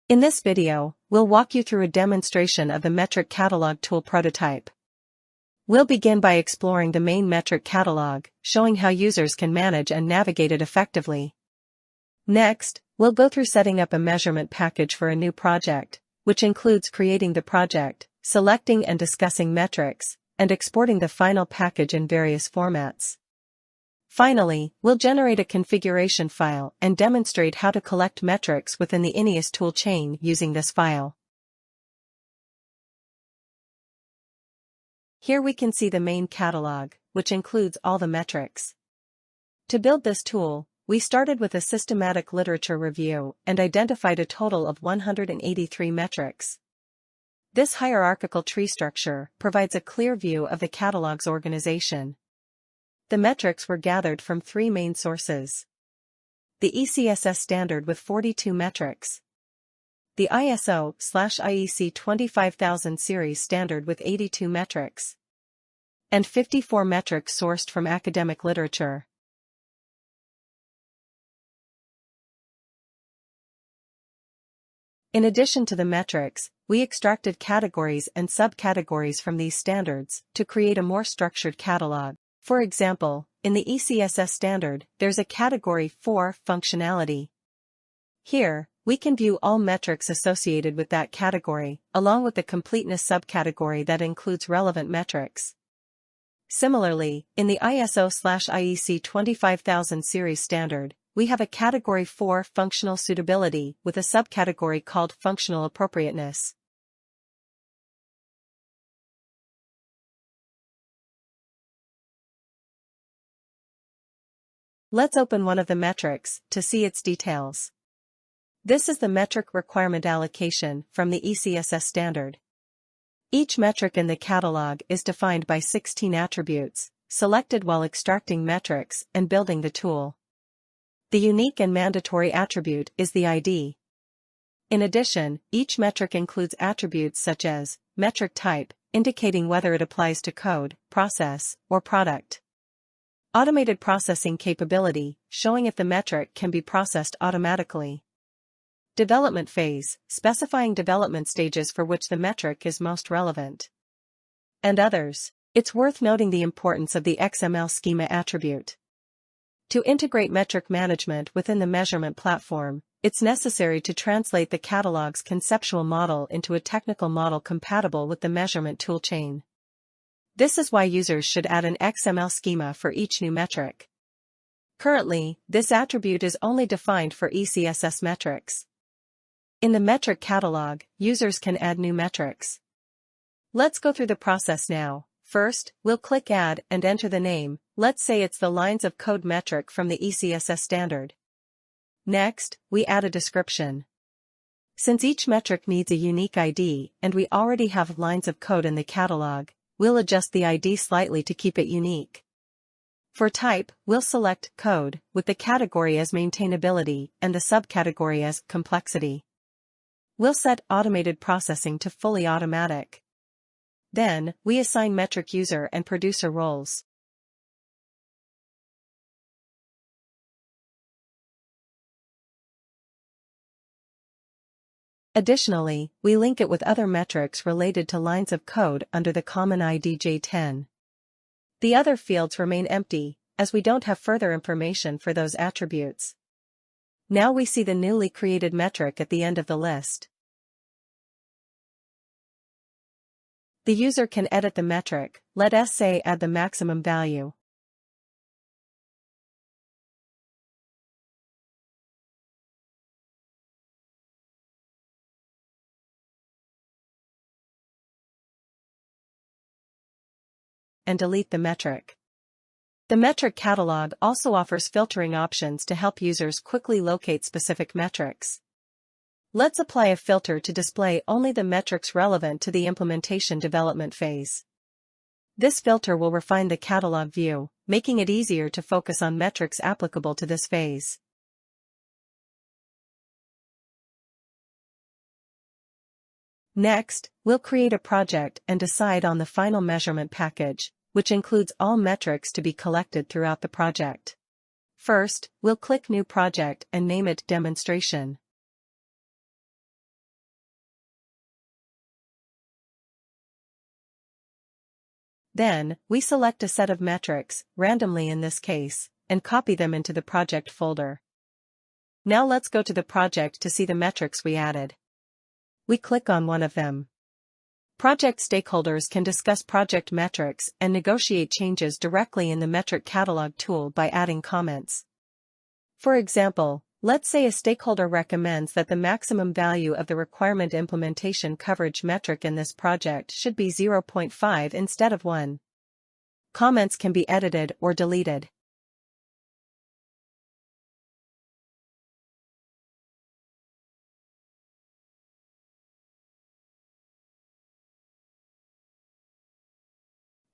In this video, we'll walk you through a demonstration of the metric catalog tool prototype. We'll begin by exploring the main metric catalog, showing how users can manage and navigate it effectively. Next, we'll go through setting up a measurement package for a new project, which includes creating the project, selecting and discussing metrics, and exporting the final package in various formats. Finally, we'll generate a configuration file and demonstrate how to collect metrics within the ANuKI toolchain using this file. Here we can see the main catalog, which includes all the metrics. To build this tool, we started with a systematic literature review and identified a total of 183 metrics. This hierarchical tree structure provides a clear view of the catalog's organization. The metrics were gathered from three main sources: the ECSS standard with 42 metrics, the ISO/IEC 25000 series standard with 82 metrics, and 54 metrics sourced from academic literature. In addition to the metrics, we extracted categories and subcategories from these standards to create a more structured catalog. For example, in the ECSS standard, there's a category for functionality. Here, we can view all metrics associated with that category, along with the completeness subcategory that includes relevant metrics. Similarly, in the ISO/IEC 25000 series standard, we have a category for functional suitability with a subcategory called functional appropriateness. Let's open one of the metrics to see its details. This is the metric requirement allocation from the ECSS standard. Each metric in the catalog is defined by 16 attributes, selected while extracting metrics and building the tool. The unique and mandatory attribute is the ID. In addition, each metric includes attributes such as metric type, indicating whether it applies to code, process, or product. Automated processing capability, showing if the metric can be processed automatically. Development phase, specifying development stages for which the metric is most relevant. And others. It's worth noting the importance of the XML schema attribute. To integrate metric management within the measurement platform, it's necessary to translate the catalog's conceptual model into a technical model compatible with the measurement toolchain. This is why users should add an XML schema for each new metric. Currently, this attribute is only defined for ECSS metrics. In the metric catalog, users can add new metrics. Let's go through the process now. First, we'll click Add and enter the name. Let's say it's the lines of code metric from the ECSS standard. Next, we add a description. Since each metric needs a unique ID and we already have lines of code in the catalog, we'll adjust the ID slightly to keep it unique. For type, we'll select Code, with the category as Maintainability and the subcategory as Complexity. We'll set Automated Processing to Fully Automatic. Then, we assign metric user and producer roles. Additionally, we link it with other metrics related to lines of code under the common ID J10. The other fields remain empty, as we don't have further information for those attributes. Now we see the newly created metric at the end of the list. The user can edit the metric. Let us say add the maximum value. And delete the metric. The metric catalog also offers filtering options to help users quickly locate specific metrics. Let's apply a filter to display only the metrics relevant to the implementation development phase. This filter will refine the catalog view, making it easier to focus on metrics applicable to this phase. Next, we'll create a project and decide on the final measurement package, which includes all metrics to be collected throughout the project. First, we'll click New Project and name it Demonstration. Then, we select a set of metrics, randomly in this case, and copy them into the project folder. Now let's go to the project to see the metrics we added. We click on one of them. Project stakeholders can discuss project metrics and negotiate changes directly in the metric catalog tool by adding comments. For example, let's say a stakeholder recommends that the maximum value of the requirement implementation coverage metric in this project should be 0.5 instead of 1. Comments can be edited or deleted.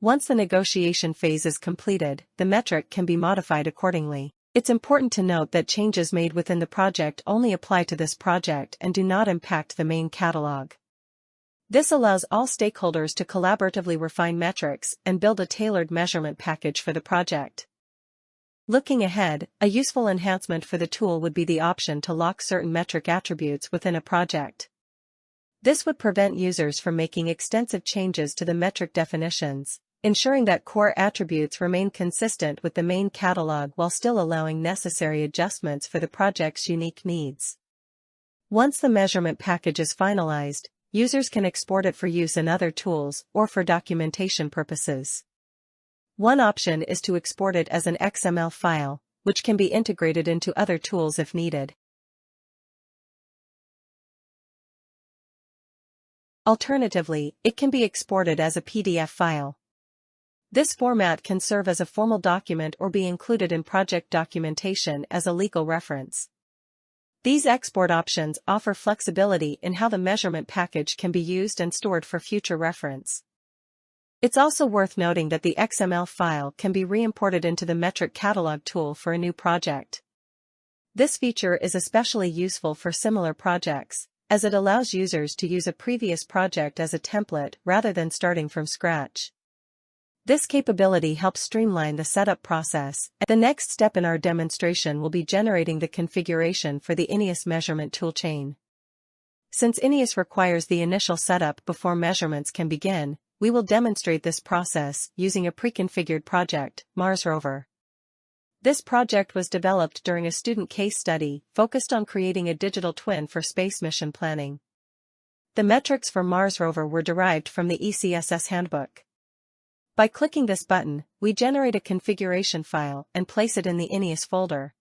Once the negotiation phase is completed, the metric can be modified accordingly. It's important to note that changes made within the project only apply to this project and do not impact the main catalog. This allows all stakeholders to collaboratively refine metrics and build a tailored measurement package for the project. Looking ahead, a useful enhancement for the tool would be the option to lock certain metric attributes within a project. This would prevent users from making extensive changes to the metric definitions, ensuring that core attributes remain consistent with the main catalog while still allowing necessary adjustments for the project's unique needs. Once the measurement package is finalized, users can export it for use in other tools or for documentation purposes. One option is to export it as an XML file, which can be integrated into other tools if needed. Alternatively, it can be exported as a PDF file. This format can serve as a formal document or be included in project documentation as a legal reference. These export options offer flexibility in how the measurement package can be used and stored for future reference. It's also worth noting that the XML file can be re-imported into the metric catalog tool for a new project. This feature is especially useful for similar projects, as it allows users to use a previous project as a template rather than starting from scratch. This capability helps streamline the setup process. The next step in our demonstration will be generating the configuration for the ANuKI measurement toolchain. Since ANuKI requires the initial setup before measurements can begin, we will demonstrate this process using a pre-configured project, Mars Rover. This project was developed during a student case study focused on creating a digital twin for space mission planning. The metrics for Mars Rover were derived from the ECSS handbook. By clicking this button, we generate a configuration file and place it in the ANuKI folder.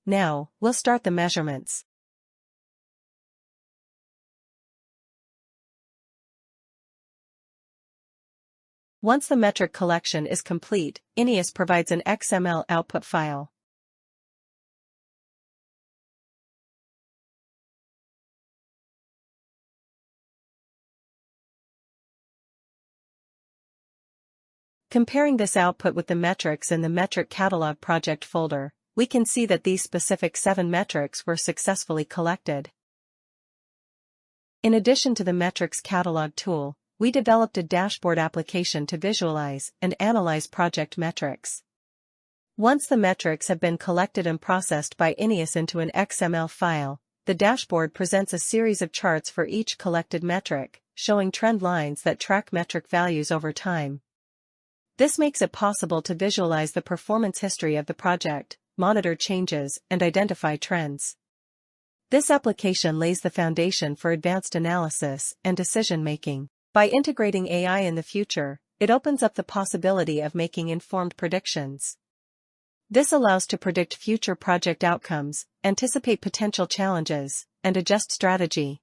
Now, we'll start the measurements. Once the metric collection is complete, ANuKI provides an XML output file. Comparing this output with the metrics in the metric catalog project folder, we can see that these specific 7 metrics were successfully collected. In addition to the metrics catalog tool, we developed a dashboard application to visualize and analyze project metrics. Once the metrics have been collected and processed by ANuKI into an XML file, the dashboard presents a series of charts for each collected metric, showing trend lines that track metric values over time. This makes it possible to visualize the performance history of the project, monitor changes, and identify trends. This application lays the foundation for advanced analysis and decision-making. By integrating AI in the future, it opens up the possibility of making informed predictions. This allows to predict future project outcomes, anticipate potential challenges, and adjust strategy.